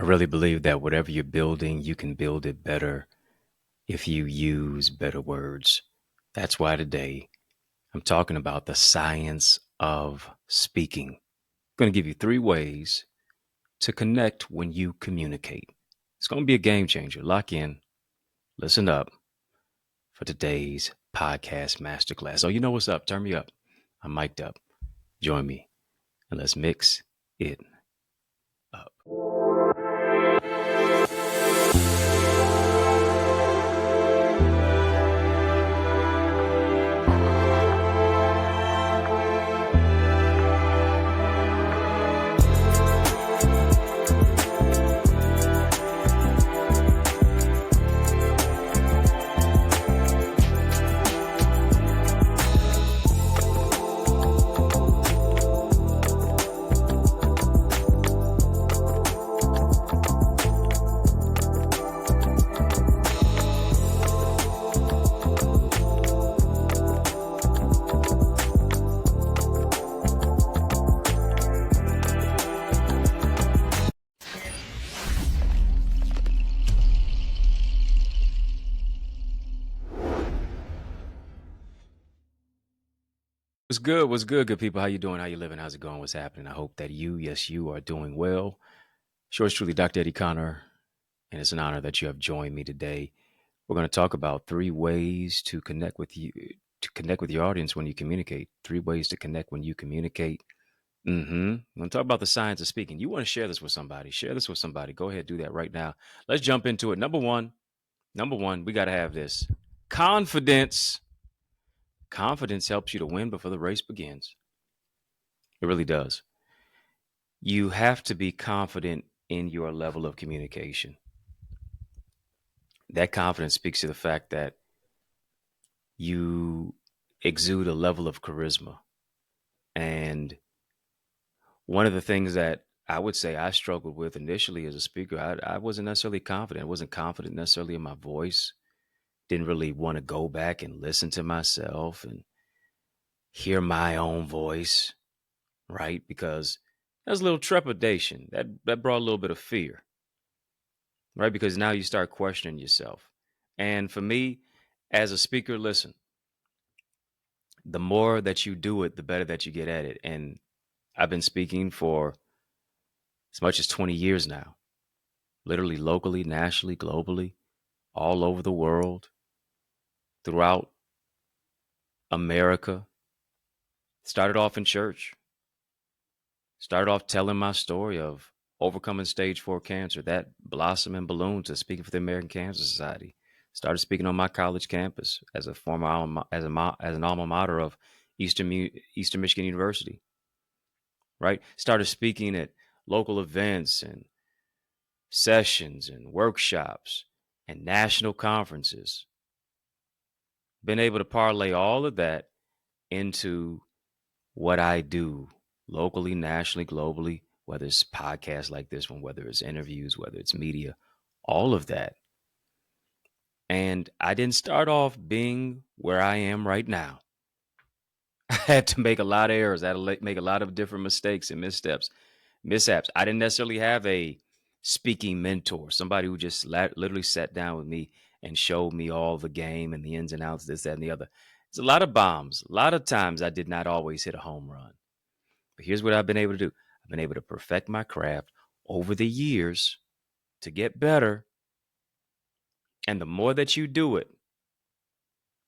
I really believe that whatever you're building, you can build it better if you use better words. That's why today I'm talking about the science of speaking. I'm going to give you 3 ways to connect when you communicate. It's going to be a game changer. Lock in, listen up for today's podcast masterclass. Oh, you know what's up? Turn me up. I'm mic'd up. Join me and let's mix it up. What's good? What's good, good people? How you doing? How you living? How's it going? What's happening? I hope that you are doing well. Yours truly, Dr. Eddie Connor, and it's an honor that you have joined me today. We're going to talk about 3 ways to connect with your audience when you communicate. 3 ways to connect when you communicate. I'm going to talk about the science of speaking. You want to share this with somebody? Share this with somebody. Go ahead, do that right now. Let's jump into it. Number one, we got to have this confidence. Confidence helps you to win before the race begins. It really does. You have to be confident in your level of communication. That confidence speaks to the fact that you exude a level of charisma. And one of the things that I would say I struggled with initially as a speaker, I wasn't necessarily confident. I wasn't confident necessarily in my voice. Didn't really want to go back and listen to myself and hear my own voice, right? Because there's a little trepidation. That brought a little bit of fear, right? Because now you start questioning yourself. And for me, as a speaker, listen, the more that you do it, the better that you get at it. And I've been speaking for as much as 20 years now, literally locally, nationally, globally, all over the world, throughout America. Started off in church, started off telling my story of overcoming stage 4 cancer, that blossom and balloon to speaking for the American Cancer Society. Started speaking on my college campus as a former as an alma mater of Eastern Michigan University. Right? Started speaking at local events and sessions and workshops and national conferences. Been able to parlay all of that into what I do locally, nationally, globally, whether it's podcasts like this one, whether it's interviews, whether it's media, all of that. And I didn't start off being where I am right now. I had to make a lot of errors. I had to make a lot of different mistakes and mishaps. I didn't necessarily have a speaking mentor, somebody who just literally sat down with me and showed me all the game and the ins and outs, this, that, and the other. There's a lot of bombs. A lot of times I did not always hit a home run. But here's what I've been able to do. I've been able to perfect my craft over the years to get better. And the more that you do it,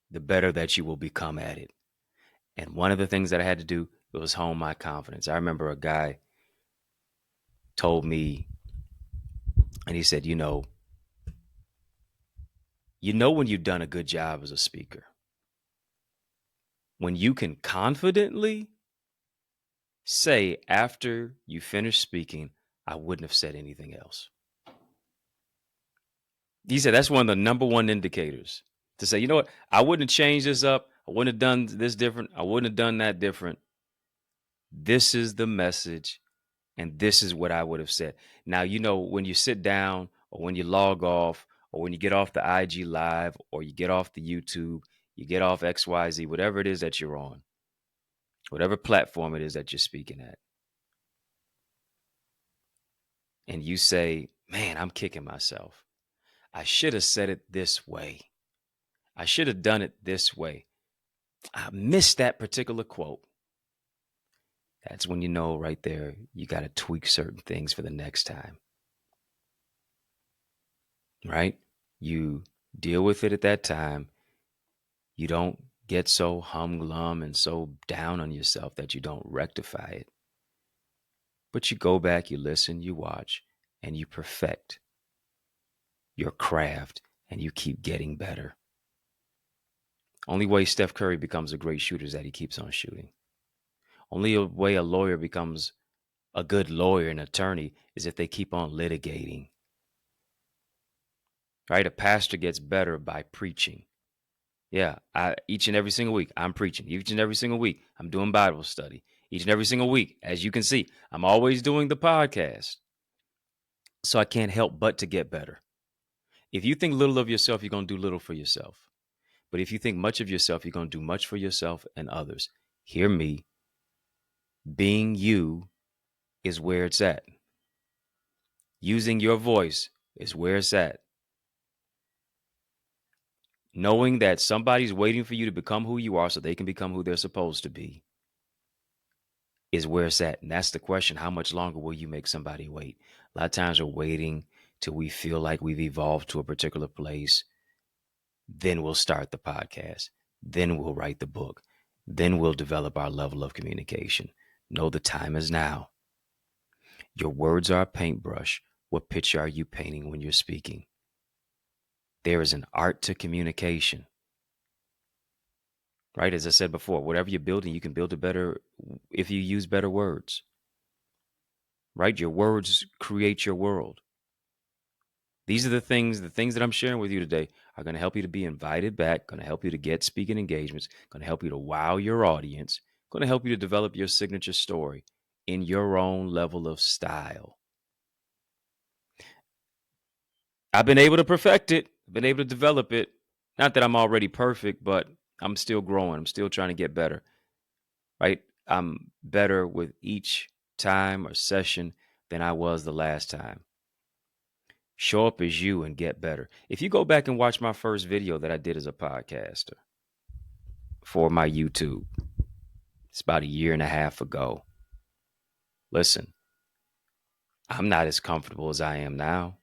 the better that you will become at it. And one of the things that I had to do was hone my confidence. I remember a guy told me, and he said, you know when you've done a good job as a speaker, when you can confidently say after you finish speaking, I wouldn't have said anything else. He said that's one of the number one indicators to say, you know what, I wouldn't have changed this up. I wouldn't have done this different. I wouldn't have done that different. This is the message, and this is what I would have said. Now, when you sit down or when you log off or when you get off the IG Live or you get off the YouTube, you get off XYZ, whatever it is that you're on, whatever platform it is that you're speaking at, and you say, Man, I'm kicking myself. I should have said it this way. I should have done it this way. I missed that particular quote. That's when you know right there, you got to tweak certain things for the next time, right? You deal with it at that time. You don't get so humglum and so down on yourself that you don't rectify it. But you go back, you listen, you watch, and you perfect your craft and you keep getting better. Only way Steph Curry becomes a great shooter is that he keeps on shooting. Only way a lawyer becomes a good lawyer and attorney is if they keep on litigating. Right? A pastor gets better by preaching. Yeah, each and every single week, I'm preaching. Each and every single week, I'm doing Bible study. Each and every single week, as you can see, I'm always doing the podcast. So I can't help but to get better. If you think little of yourself, you're going to do little for yourself. But if you think much of yourself, you're going to do much for yourself and others. Hear me. Being you is where it's at. Using your voice is where it's at. Knowing that somebody's waiting for you to become who you are so they can become who they're supposed to be is where it's at. And that's the question. How much longer will you make somebody wait? A lot of times we're waiting till we feel like we've evolved to a particular place. Then we'll start the podcast. Then we'll write the book. Then we'll develop our level of communication. No, the time is now. Your words are a paintbrush. What picture are you painting when you're speaking? There is an art to communication. Right? As I said before, whatever you're building, you can build it better if you use better words. Right? Your words create your world. These are the things that I'm sharing with you today are going to help you to be invited back, going to help you to get speaking engagements, going to help you to wow your audience, going to help you to develop your signature story in your own level of style. I've been able to perfect it, been able to develop it. Not that I'm already perfect, but I'm still growing. I'm still trying to get better, right? I'm better with each time or session than I was the last time. Show up as you and get better. If you go back and watch my first video that I did as a podcaster for my YouTube, it's about a year and a half ago. Listen, I'm not as comfortable as I am now.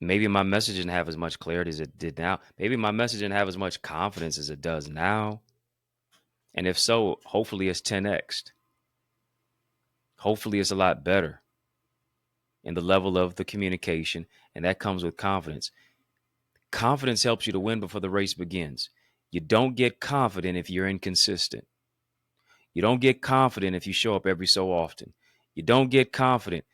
Maybe my message didn't have as much clarity as it did now. Maybe my message didn't have as much confidence as it does now. And if so, hopefully it's 10x. Hopefully it's a lot better in the level of the communication. And that comes with confidence. Confidence helps you to win before the race begins. You don't get confident if you're inconsistent. You don't get confident if you show up every so often. You don't get confident,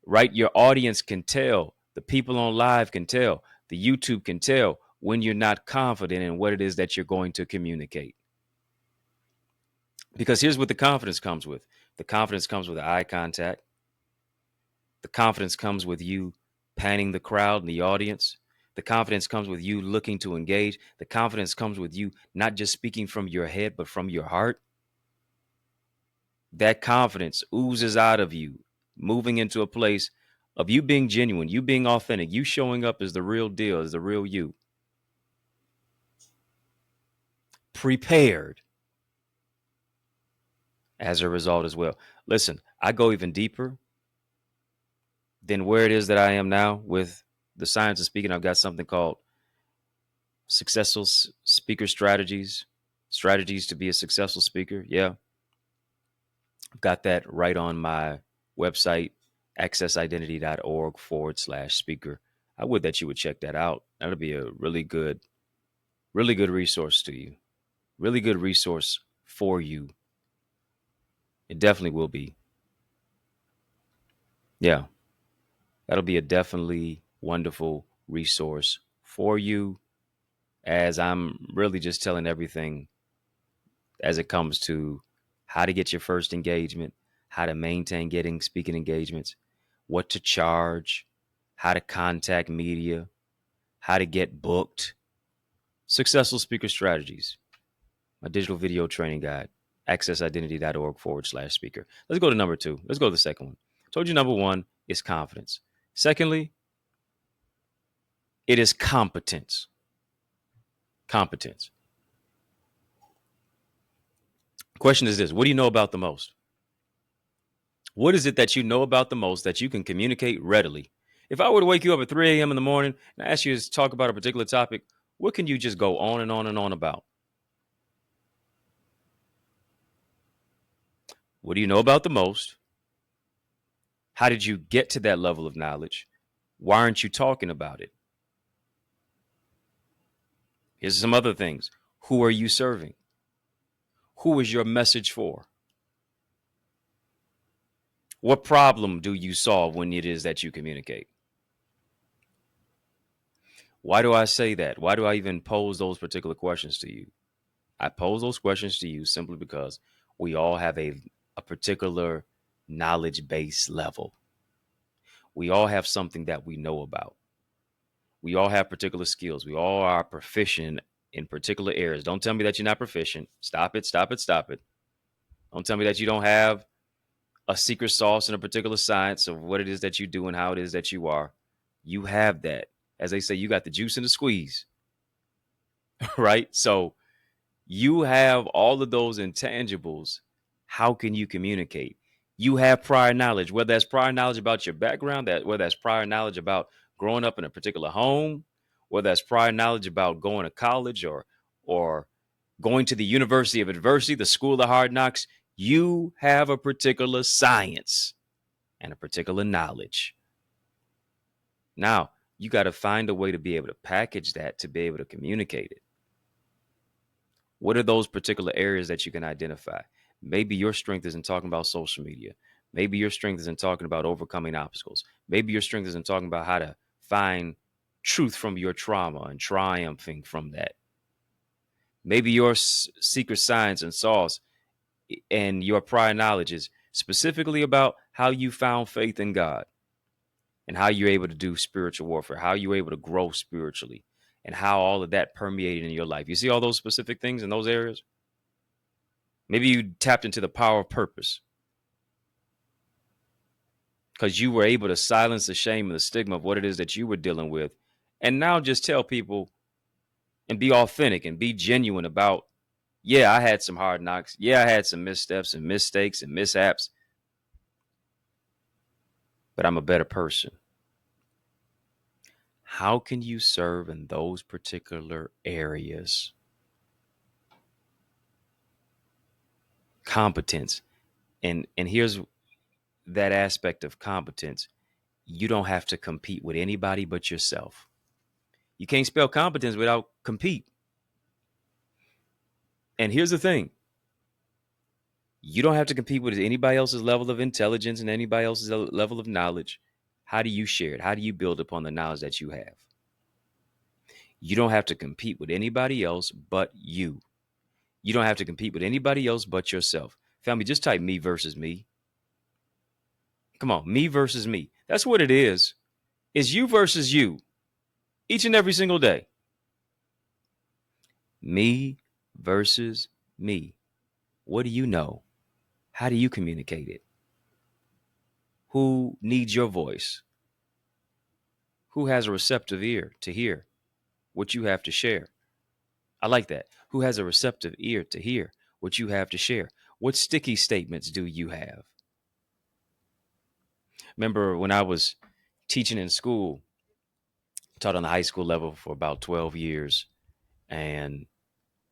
right? Your audience can tell. The people on live can tell. The YouTube can tell when you're not confident in what it is that you're going to communicate. Because here's what the confidence comes with. The confidence comes with eye contact. The confidence comes with you panning the crowd and the audience. The confidence comes with you looking to engage. The confidence comes with you not just speaking from your head, but from your heart. That confidence oozes out of you, moving into a place of you being genuine, you being authentic, you showing up as the real deal, as the real you. Prepared as a result as well. Listen, I go even deeper than where it is that I am now with the science of speaking. I've got something called successful speaker strategies to be a successful speaker. Yeah, I've got that right on my website, accessidentity.org/speaker. I would that you would check that out. That'll be a really good resource to you, really good resource for you. It definitely will be. Yeah, that'll be a definitely wonderful resource for you, as I'm really just telling everything as it comes to how to get your first engagement, how to maintain getting speaking engagements, what to charge, how to contact media, how to get booked. Successful speaker strategies, my digital video training guide, accessidentity.org/speaker. Let's go to number two. Let's go to the second one. I told you number one, is confidence. Secondly, it is competence. Competence. Question is this: what do you know about the most? What is it that you know about the most that you can communicate readily? If I were to wake you up at 3 a.m. in the morning and ask you to talk about a particular topic, what can you just go on and on and on about? What do you know about the most? How did you get to that level of knowledge? Why aren't you talking about it? Here's some other things. Who are you serving? Who is your message for? What problem do you solve when it is that you communicate? Why do I say that? Why do I even pose those particular questions to you? I pose those questions to you simply because we all have a particular knowledge base level. We all have something that we know about. We all have particular skills. We all are proficient in particular areas. Don't tell me that you're not proficient. Stop it, stop it, stop it. Don't tell me that you don't have a secret sauce in a particular science of what it is that you do and how it is that you are. You have that. As they say, you got the juice in the squeeze, right? So you have all of those intangibles. How can you communicate? You have prior knowledge, whether that's prior knowledge about your background, whether that's prior knowledge about growing up in a particular home, whether that's prior knowledge about going to college or going to the University of Adversity, the School of Hard Knocks. You have a particular science and a particular knowledge. Now, you got to find a way to be able to package that, to be able to communicate it. What are those particular areas that you can identify? Maybe your strength is in talking about social media. Maybe your strength is in talking about overcoming obstacles. Maybe your strength is in talking about how to find truth from your trauma and triumphing from that. Maybe your secret science and sauce and your prior knowledge is specifically about how you found faith in God and how you're able to do spiritual warfare, how you're able to grow spiritually, and how all of that permeated in your life. You see all those specific things in those areas? Maybe you tapped into the power of purpose because you were able to silence the shame and the stigma of what it is that you were dealing with. And now just tell people and be authentic and be genuine about, yeah, I had some hard knocks. Yeah, I had some missteps and mistakes and mishaps, but I'm a better person. How can you serve in those particular areas? Competence. And here's that aspect of competence. You don't have to compete with anybody but yourself. You can't spell competence without compete. And here's the thing. You don't have to compete with anybody else's level of intelligence and anybody else's level of knowledge. How do you share it? How do you build upon the knowledge that you have? You don't have to compete with anybody else but you. You don't have to compete with anybody else but yourself. Family, just type me versus me. Come on, me versus me. That's what it is. It's you versus you each and every single day. Me versus me. What do you know? How do you communicate it? Who needs your voice? Who has a receptive ear to hear what you have to share? I like that. Who has a receptive ear to hear what you have to share? What sticky statements do you have? Remember when I was teaching in school, taught on the high school level for about 12 years. And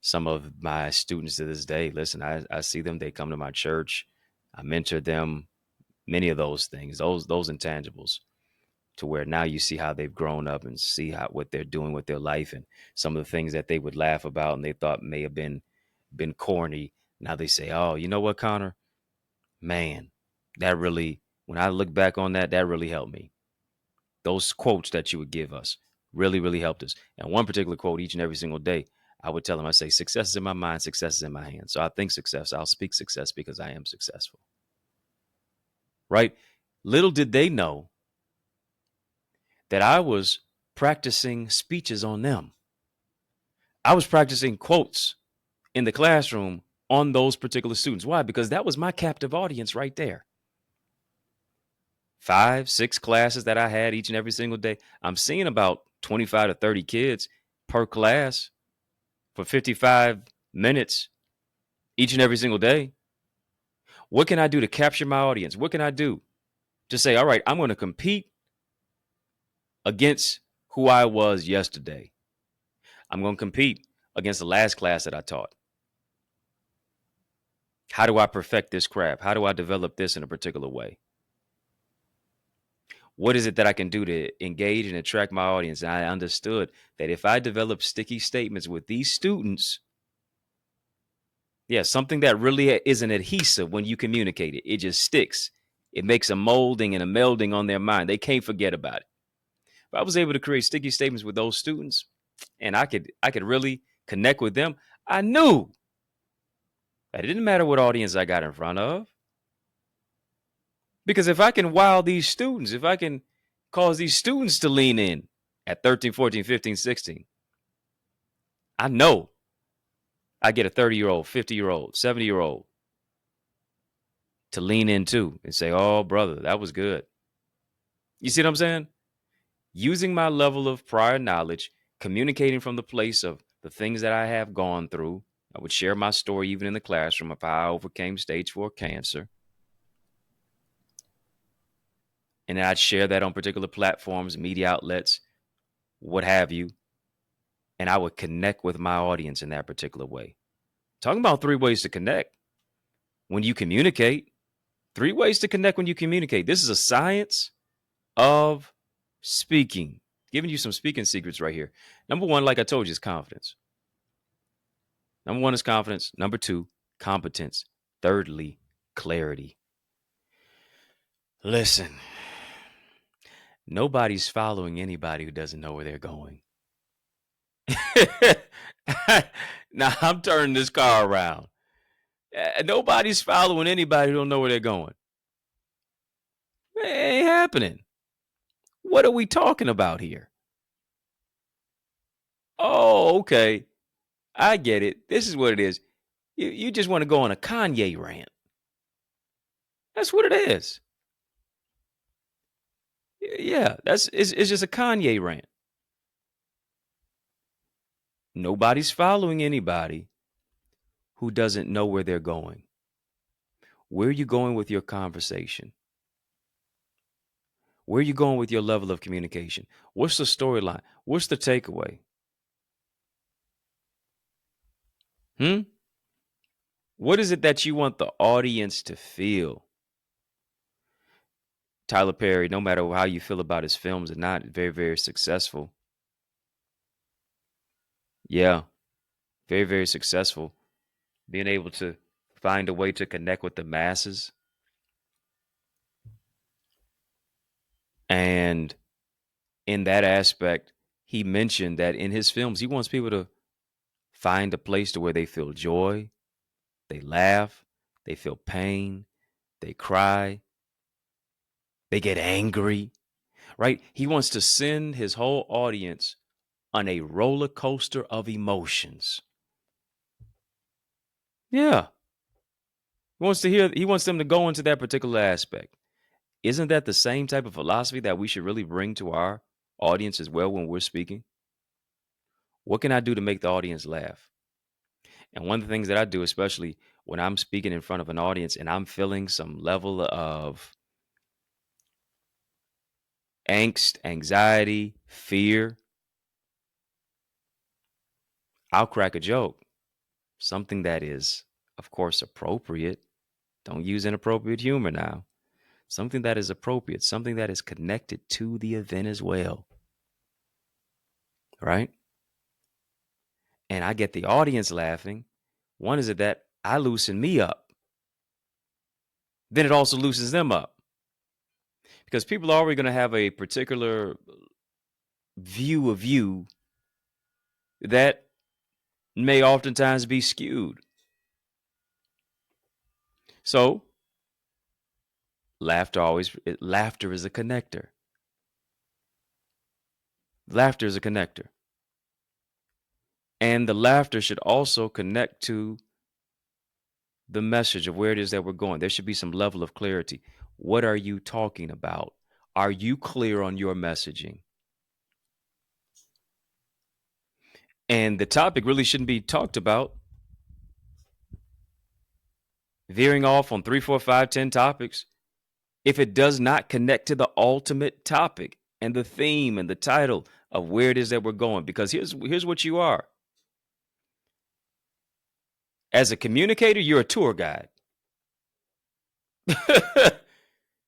some of my students to this day, listen, I see them, they come to my church. I mentor them, many of those things, those intangibles, to where now you see how they've grown up and see what they're doing with their life, and some of the things that they would laugh about and they thought may have been corny. Now they say, oh, you know what, Connor, man, that really, when I look back on that, that really helped me. Those quotes that you would give us really, really helped us. And one particular quote each and every single day, I would tell them, I say, success is in my mind, success is in my hands. So I think success, I'll speak success because I am successful. Right? Little did they know that I was practicing speeches on them. I was practicing quotes in the classroom on those particular students. Why? Because that was my captive audience right there. 5, 6 classes that I had each and every single day. I'm seeing about 25 to 30 kids per class for 55 minutes each and every single day. What can I do to capture my audience? What can I do to say, all right, I'm going to compete against who I was yesterday? I'm going to compete against the last class that I taught. How do I perfect this craft? How do I develop this in a particular way? What is it that I can do to engage and attract my audience? And I understood that if I develop sticky statements with these students, yeah, something that really is an adhesive when you communicate it, it just sticks. It makes a molding and a melding on their mind. They can't forget about it. If I was able to create sticky statements with those students, and I could really connect with them, I knew that it didn't matter what audience I got in front of. Because if I can wow these students, if I can cause these students to lean in at 13, 14, 15, 16, I know I get a 30-year-old, 50-year-old, 70-year-old to lean in too and say, oh, brother, that was good. You see what I'm saying? Using my level of prior knowledge, communicating from the place of the things that I have gone through. I would share my story even in the classroom of how I overcame stage 4 cancer. And I'd share that on particular platforms, media outlets, what have you. And I would connect with my audience in that particular way. Talking about 3 ways to connect when you communicate. 3 ways to connect when you communicate. This is a science of speaking. Giving you some speaking secrets right here. Number 1, like I told you, is confidence. Number 1 is confidence. Number 2, competence. Thirdly, clarity. Listen, nobody's following anybody who doesn't know where they're going. Now I'm turning this car around. Nobody's following anybody who don't know where they're going. It ain't happening. What are we talking about here? Oh, okay. I get it. This is what it is. You just want to go on a Kanye rant. That's what it is. Yeah, it's just a Kanye rant. Nobody's following anybody who doesn't know where they're going. Where are you going with your conversation? Where are you going with your level of communication? What's the storyline? What's the takeaway? What is it that you want the audience to feel? Tyler Perry, no matter how you feel about his films or not, very, very successful. Yeah, very, very successful. Being able to find a way to connect with the masses. And in that aspect, he mentioned that in his films, he wants people to find a place to where they feel joy, they laugh, they feel pain, they cry, they get angry, right? He wants to send his whole audience on a roller coaster of emotions. Yeah. He wants them to go into that particular aspect. Isn't that the same type of philosophy that we should really bring to our audience as well when we're speaking? What can I do to make the audience laugh? And one of the things that I do, especially when I'm speaking in front of an audience and I'm feeling some level of angst, anxiety, fear, I'll crack a joke. Something that is, of course, appropriate. Don't use inappropriate humor now. Something that is appropriate, something that is connected to the event as well. Right? And I get the audience laughing. One is that I loosen me up. Then it also loosens them up. Because people are already going to have a particular view of you that may oftentimes be skewed. So laughter is a connector. Laughter is a connector. And the laughter should also connect to the message of where it is that we're going. There should be some level of clarity. What are you talking about? Are you clear on your messaging? And the topic really shouldn't be talked about veering off on 3, 4, 5, 10 topics if it does not connect to the ultimate topic and the theme and the title of where it is that we're going. Because here's what you are. As a communicator, you're a tour guide.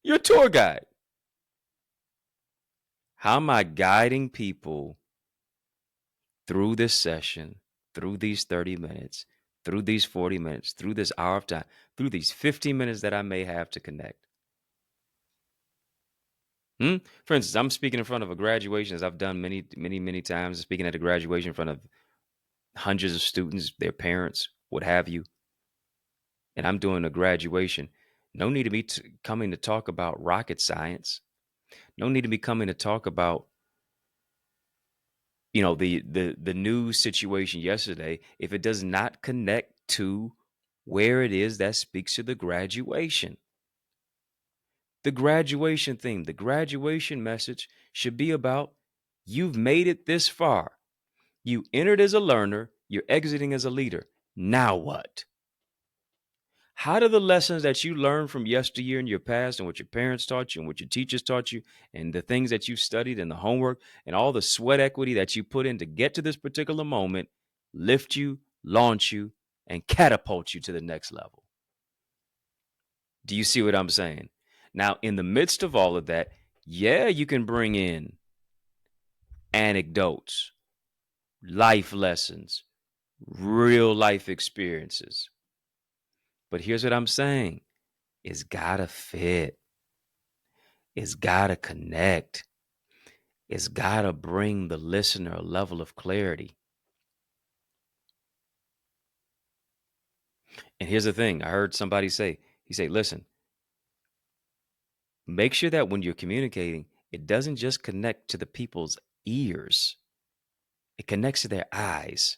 You're a tour guide. How am I guiding people through this session, through these 30 minutes, through these 40 minutes, through this hour of time, through these 15 minutes that I may have to connect? For instance, I'm speaking in front of a graduation, as I've done many, many, many times, speaking at a graduation in front of hundreds of students, their parents, what have you. And I'm doing a graduation. No need to be coming to talk about rocket science. No need to be coming to talk about, the news situation yesterday if it does not connect to where it is that speaks to the graduation. The graduation theme, the graduation message should be about you've made it this far. You entered as a learner, you're exiting as a leader. Now what? How do the lessons that you learned from yesteryear in your past and what your parents taught you and what your teachers taught you and the things that you studied and the homework and all the sweat equity that you put in to get to this particular moment lift you, launch you, and catapult you to the next level? Do you see what I'm saying? Now, in the midst of all of that, yeah, you can bring in anecdotes, life lessons, real life experiences. But here's what I'm saying. It's gotta fit. It's gotta connect. It's gotta bring the listener a level of clarity. And here's the thing. I heard somebody say, listen, make sure that when you're communicating, it doesn't just connect to the people's ears. It connects to their eyes,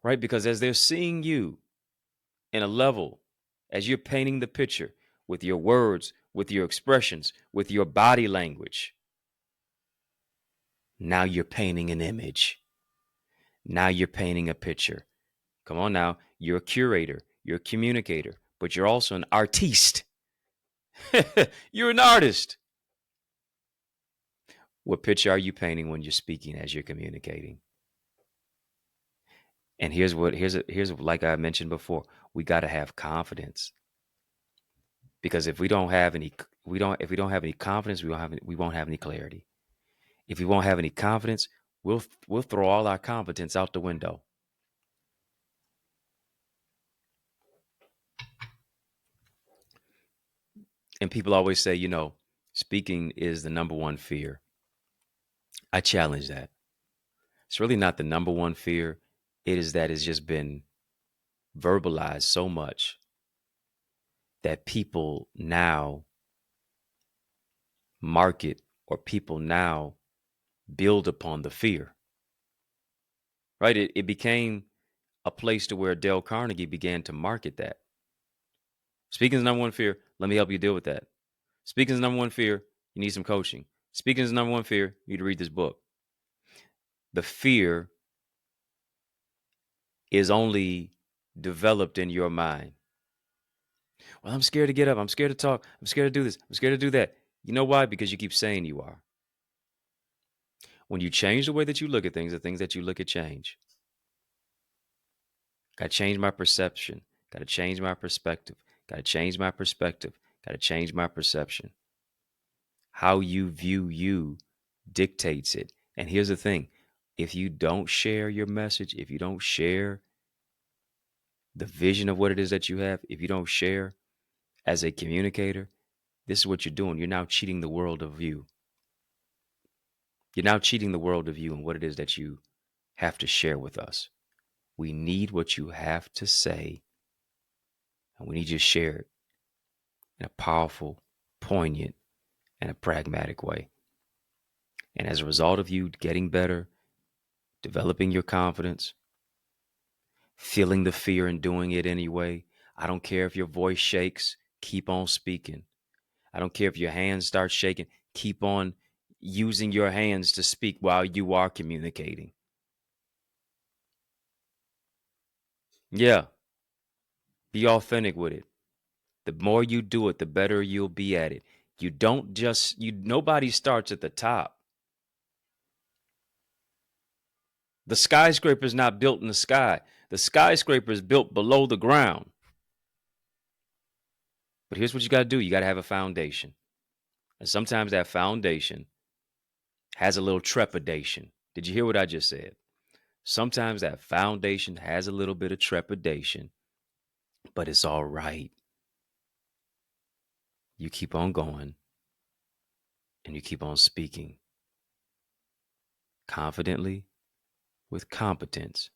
right? Because as they're seeing you in a level, as you're painting the picture with your words, with your expressions, with your body language, now you're painting an image. Now you're painting a picture. Come on now. You're a curator. You're a communicator, but you're also an artiste. You're an artist. What picture are you painting when you're speaking as you're communicating? And here's like I mentioned before, we got to have confidence. Because if we don't have any confidence, we won't have any clarity. If we won't have any confidence, we'll throw all our competence out the window. And people always say, speaking is the number one fear. I challenge that. It's really not the number one fear. It is that it's just been verbalized so much that people now market or people now build upon the fear. Right? It became a place to where Dale Carnegie began to market that. Speaking is number one fear. Let me help you deal with that. Speaking is number one fear. You need some coaching. Speaking is number one fear. You need to read this book. The fear is only developed in your mind. Well, I'm scared to get up. I'm scared to talk. I'm scared to do this. I'm scared to do that. You know why? Because you keep saying you are. When you change the way that you look at things, the things that you look at change. Got to change my perception. Got to change my perspective. Got to change my perspective. Got to change my perception. How you view you dictates it. And here's the thing. If you don't share your message, if you don't share the vision of what it is that you have, if you don't share as a communicator, this is what you're doing. You're now cheating the world of you. You're now cheating the world of you and what it is that you have to share with us. We need what you have to say, and we need you to share it in a powerful, poignant, and a pragmatic way. And as a result of you getting better, developing your confidence, feeling the fear and doing it anyway, I don't care if your voice shakes, Keep on speaking. I don't care if your hands start shaking. Keep on using your hands to speak while you are communicating. Yeah, be authentic with it. The more you do it, the better you'll be at it. You don't just, nobody starts at the top. The skyscraper is not built in the sky. The skyscraper is built below the ground. But here's what you got to do. You got to have a foundation. And sometimes that foundation has a little trepidation. Did you hear what I just said? Sometimes that foundation has a little bit of trepidation, but it's all right. You keep on going and you keep on speaking confidently, with competence,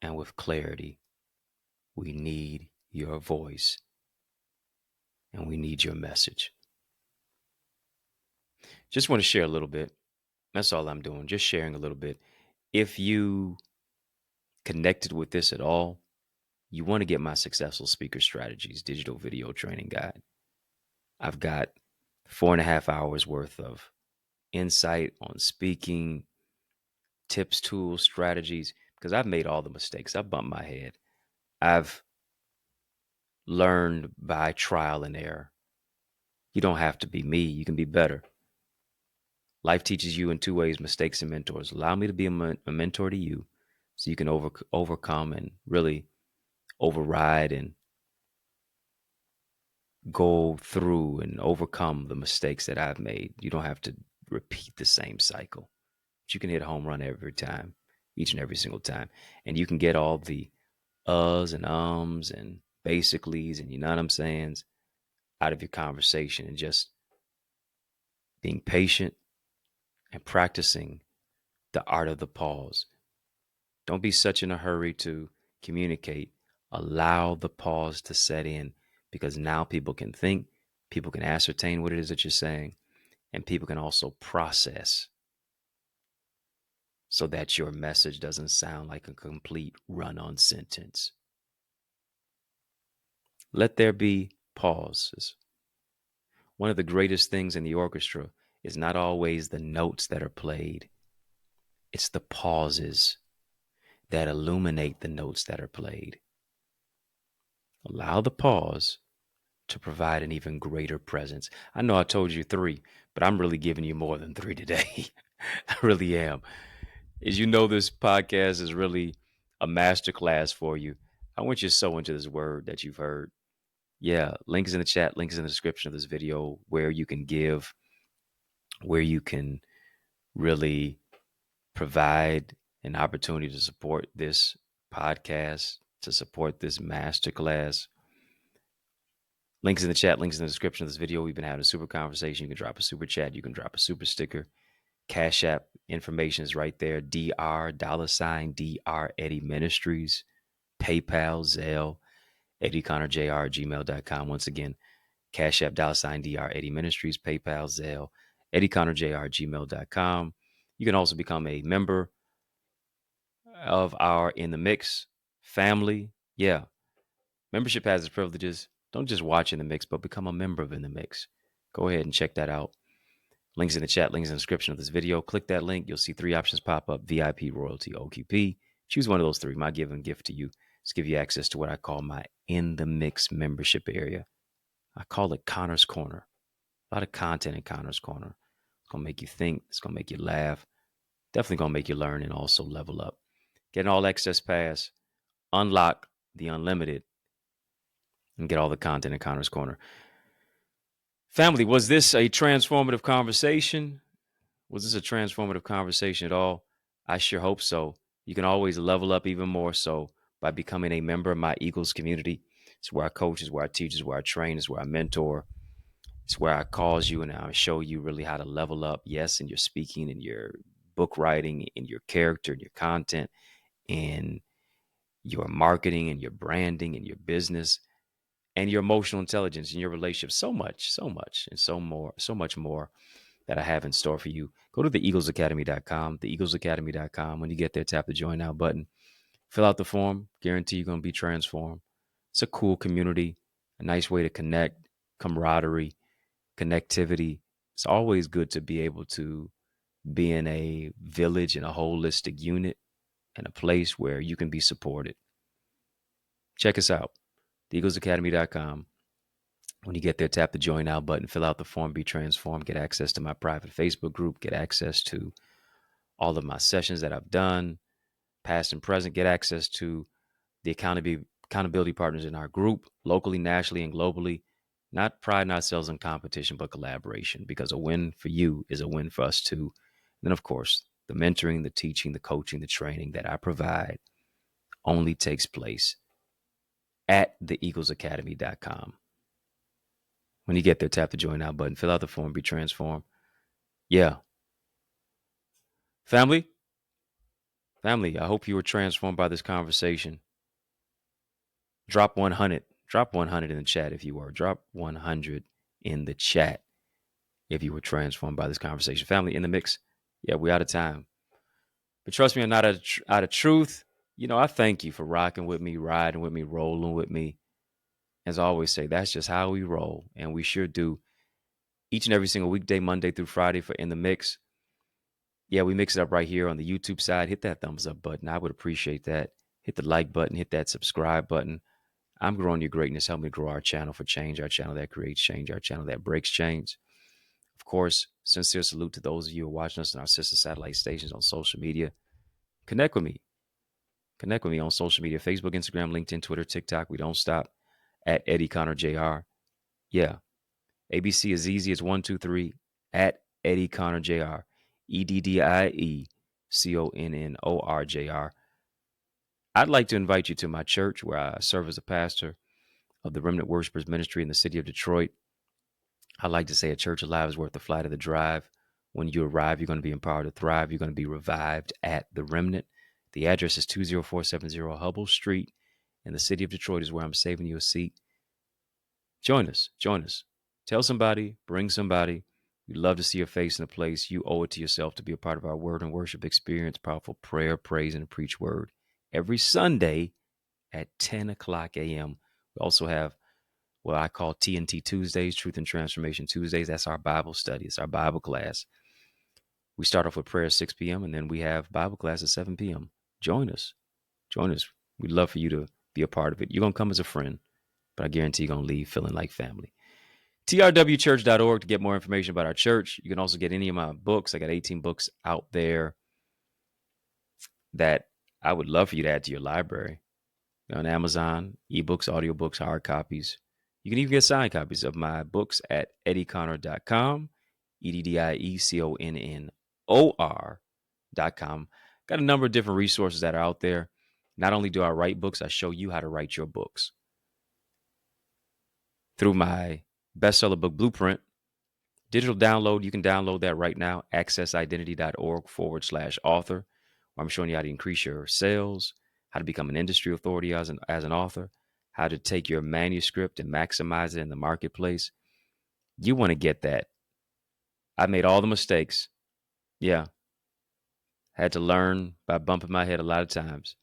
and with clarity. We need your voice and we need your message. Just want to share a little bit. That's all I'm doing, just sharing a little bit. If you connected with this at all, you want to get my Successful Speaker Strategies digital video training guide. I've got 4.5 hours worth of insight on speaking, tips, tools, strategies, because I've made all the mistakes. I've bumped my head. I've learned by trial and error. You don't have to be me. You can be better. Life teaches you in two ways, mistakes and mentors. Allow me to be a mentor to you so you can overcome and really override and go through and overcome the mistakes that I've made. You don't have to repeat the same cycle. But you can hit a home run every time, each and every single time. And you can get all the uhs and ums and basicallys and you know what I'm saying out of your conversation, and just being patient and practicing the art of the pause. Don't be such in a hurry to communicate. Allow the pause to set in, because now people can think, people can ascertain what it is that you're saying, and people can also process so that your message doesn't sound like a complete run-on sentence. Let there be pauses. One of the greatest things in the orchestra is not always the notes that are played. It's the pauses that illuminate the notes that are played. Allow the pause to provide an even greater presence. I know I told you 3, but I'm really giving you more than 3 today. I really am. As you know, this podcast is really a masterclass for you. I want you to sow into this word that you've heard. Yeah, links in the chat, links in the description of this video where you can give, where you can really provide an opportunity to support this podcast, to support this masterclass. Links in the chat, links in the description of this video. We've been having a super conversation. You can drop a super chat. You can drop a super sticker. Cash App information is right there. $, $, Eddie Ministries. PayPal, Zelle, EddieConnorJr, gmail.com. Once again, Cash App, $, Eddie Ministries, PayPal, Zelle, EddieConnorJr, gmail.com. You can also become a member of our In the Mix family. Yeah. Membership has its privileges. Don't just watch In the Mix, but become a member of In the Mix. Go ahead and check that out. Links in the chat, links in the description of this video. Click that link. You'll see 3 options pop up: VIP, Royalty, OQP. Choose one of those 3. My given gift to you is give you access to what I call my In the Mix membership area. I call it Connor's Corner. A lot of content in Connor's Corner. It's going to make you think. It's going to make you laugh. Definitely going to make you learn and also level up. Get an all access pass. Unlock the unlimited. And get all the content in Connor's Corner. Family, was this a transformative conversation? Was this a transformative conversation at all? I sure hope so. You can always level up even more so by becoming a member of my Eagles community. It's where I coach, it's where I teach, it's where I train, it's where I mentor. It's where I cause you and I show you really how to level up, yes, in your speaking, in your book writing, in your character, in your content, in your marketing, and your branding, and your business, and your emotional intelligence, and your relationships. So much, and so much more that I have in store for you. Go to theeaglesacademy.com, theeaglesacademy.com. When you get there, tap the join now button. Fill out the form. Guarantee you're going to be transformed. It's a cool community. a nice way to connect, camaraderie, connectivity. It's always good to be able to be in a village, in a holistic unit, in a place where you can be supported. Check us out, theeaglesacademy.com. When you get there, tap the join now button, fill out the form, be transformed, get access to my private Facebook group, get access to all of my sessions that I've done, past and present, get access to the accountability partners in our group, locally, nationally, and globally. Not priding ourselves in competition, but collaboration, because a win for you is a win for us too. And then, of course, the mentoring, the teaching, the coaching, the training that I provide only takes place at theeaglesacademy.com. When you get there, tap the join now button, fill out the form, be transformed. Yeah. Family, I hope you were transformed by this conversation. Drop 100. Drop 100 in the chat if you were. Drop 100 in the chat if you were transformed by this conversation. Family, in the mix. Yeah, we're out of time. But trust me, I'm not out of truth. I thank you for rocking with me, riding with me, rolling with me. As I always say, that's just how we roll. And we sure do each and every single weekday, Monday through Friday for In the Mix. Yeah, we mix it up right here on the YouTube side. Hit that thumbs up button. I would appreciate that. Hit the like button. Hit that subscribe button. I'm growing your greatness. Help me grow our channel for change, our channel that creates change, our channel that breaks change. Of course, sincere salute to those of you who are watching us on our sister satellite stations on social media. Connect with me. Connect with me on social media, Facebook, Instagram, LinkedIn, Twitter, TikTok. We don't stop at EddieConnorJr. Yeah. ABC is easy as 123 at EddieConnorJr. EddieConnorJr. I'd like to invite you to my church where I serve as a pastor of the Remnant Worshipers Ministry in the city of Detroit. I like to say a church alive is worth the flight of the drive. When you arrive, you're going to be empowered to thrive. You're going to be revived at the Remnant. The address is 20470 Hubble Street in the city of Detroit is where I'm saving you a seat. Join us. Join us. Tell somebody, bring somebody. We'd love to see your face in a place. You owe it to yourself to be a part of our word and worship experience, powerful prayer, praise, and preach word every Sunday at 10 o'clock a.m. We also have what I call TNT Tuesdays, Truth and Transformation Tuesdays. That's our Bible study. It's our Bible class. We start off with prayer at 6 p.m. and then we have Bible class at 7 p.m. Join us. Join us. We'd love for you to be a part of it. You're going to come as a friend, but I guarantee you're going to leave feeling like family. trwchurch.org to get more information about our church. You can also get any of my books. I got 18 books out there that I would love for you to add to your library. On Amazon, ebooks, audiobooks, hard copies. You can even get signed copies of my books at EddieConnor.com, EddieConnor.com. Got a number of different resources that are out there. Not only do I write books, I show you how to write your books. Through my bestseller book blueprint, digital download, you can download that right now, accessidentity.org/author, where I'm showing you how to increase your sales, how to become an industry authority as an author, how to take your manuscript and maximize it in the marketplace. You want to get that. I made all the mistakes. Yeah. Had to learn by bumping my head a lot of times.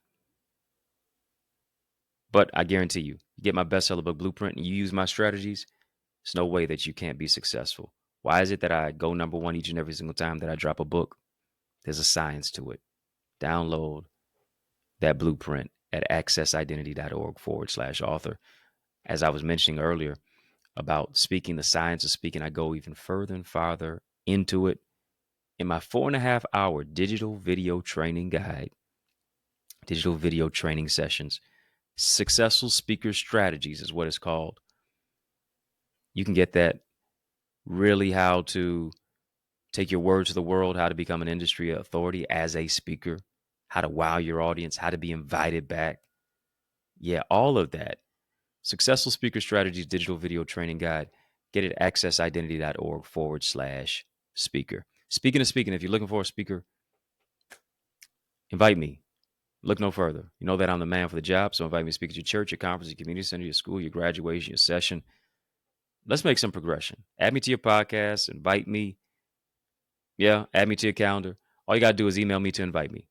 But I guarantee you get my bestseller book blueprint and you use my strategies, there's no way that you can't be successful. Why is it that I go number one each and every single time that I drop a book? There's a science to it. Download that blueprint at accessidentity.org/author. As I was mentioning earlier about speaking, the science of speaking, I go even further and farther into it in my 4.5-hour digital video training guide, digital video training sessions. Successful Speaker Strategies is what it's called. You can get that. Really how to take your word to the world, how to become an industry authority as a speaker, how to wow your audience, how to be invited back. Yeah, all of that. Successful Speaker Strategies Digital Video Training Guide. Get it at accessidentity.org/speaker. Speaking of speaking, if you're looking for a speaker, invite me. Look no further. You know that I'm the man for the job, so invite me to speak at your church, your conference, your community center, your school, your graduation, your session. Let's make some progression. Add me to your podcast. Invite me. Yeah, add me to your calendar. All you got to do is email me to invite me.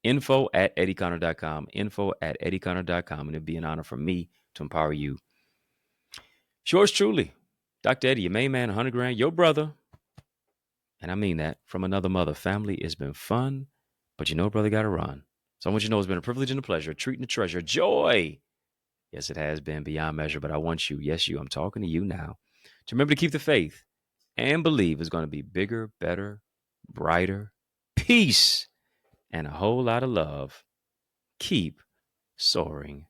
info@eddieconnor.com. info@eddieconnor.com. And it'd be an honor for me to empower you. Yours truly, Dr. Eddie, your main man, 100 grand, your brother. And I mean that from another mother. Family has been fun, but you know, brother, got to run. So I want you to know it's been a privilege and a pleasure, a treat and a treasure, joy. Yes, it has been beyond measure, but I want you, yes, you, I'm talking to you now, to remember to keep the faith and believe it's going to be bigger, better, brighter, peace, and a whole lot of love. Keep soaring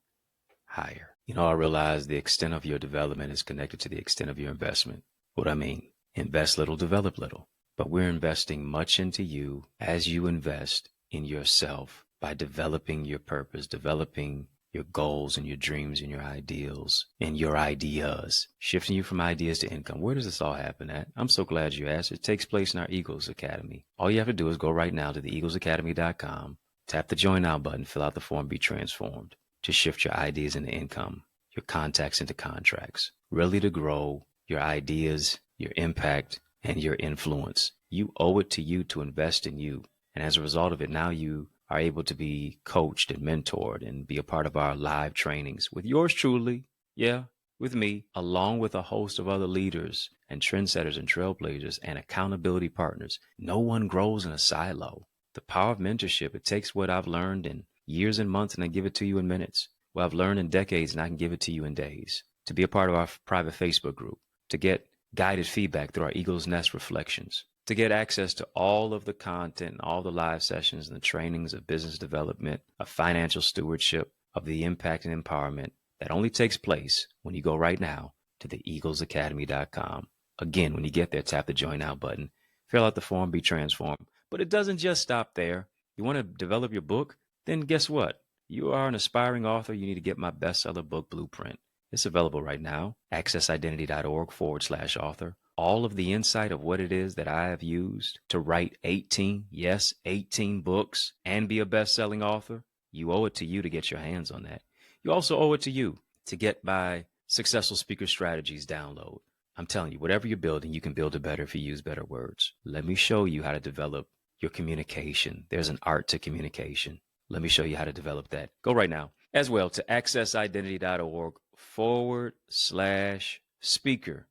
higher. You know, I realize the extent of your development is connected to the extent of your investment. What I mean, invest little, develop little. But we're investing much into you as you invest in yourself by developing your purpose, developing your goals and your dreams and your ideals and your ideas, shifting you from ideas to income. Where does this all happen at? I'm so glad you asked. It takes place in our Eagles Academy. All you have to do is go right now to theeaglesacademy.com, tap the join now button, fill out the form, be transformed to shift your ideas into income, your contacts into contracts, really to grow your ideas, your impact, and your influence. You owe it to you to invest in you. And as a result of it, now you are able to be coached and mentored and be a part of our live trainings with yours truly. Yeah, with me, along with a host of other leaders and trendsetters and trailblazers and accountability partners. No one grows in a silo. The power of mentorship, it takes what I've learned in years and months and I give it to you in minutes. What I've learned in decades and I can give it to you in days. To be a part of our private Facebook group, to get guided feedback through our Eagle's Nest reflections, to get access to all of the content and all the live sessions and the trainings of business development, of financial stewardship, of the impact and empowerment that only takes place when you go right now to theeaglesacademy.com. Again, when you get there, tap the join now button, fill out the form, be transformed. But it doesn't just stop there. You want to develop your book? Then guess what? You are an aspiring author. You need to get my bestseller book blueprint. It's available right now. accessidentity.org/author. All of the insight of what it is that I have used to write 18 books and be a best-selling author. You owe it to you to get your hands on that. You also owe it to you to get my Successful Speaker Strategies download. I'm telling you, whatever you're building, you can build it better if you use better words. Let me show you how to develop your communication. There's an art to communication. Let me show you how to develop that. Go right now as well to accessidentity.org/speaker.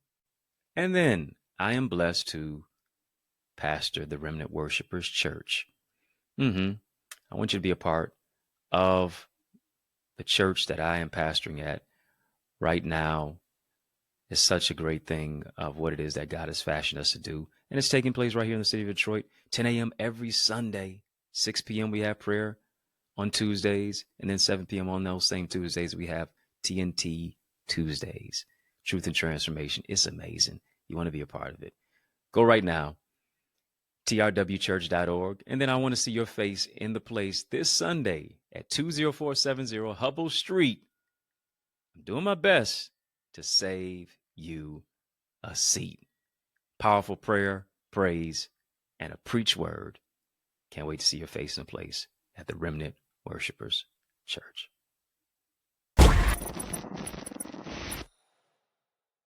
And then I am blessed to pastor the Remnant Worshipers Church. I want you to be a part of the church that I am pastoring at right now. Is such a great thing of what it is that God has fashioned us to do. And it's taking place right here in the city of Detroit, 10 a.m. every Sunday, 6 p.m. we have prayer on Tuesdays, and then 7 p.m. on those same Tuesdays, we have TNT Tuesdays, Truth and Transformation. It's amazing. You want to be a part of it. Go right now, trwchurch.org, and then I want to see your face in the place this Sunday at 20470 Hubble Street. I'm doing my best to save you a seat. Powerful prayer, praise, and a preach word. Can't wait to see your face in place at the Remnant Worshipers Church.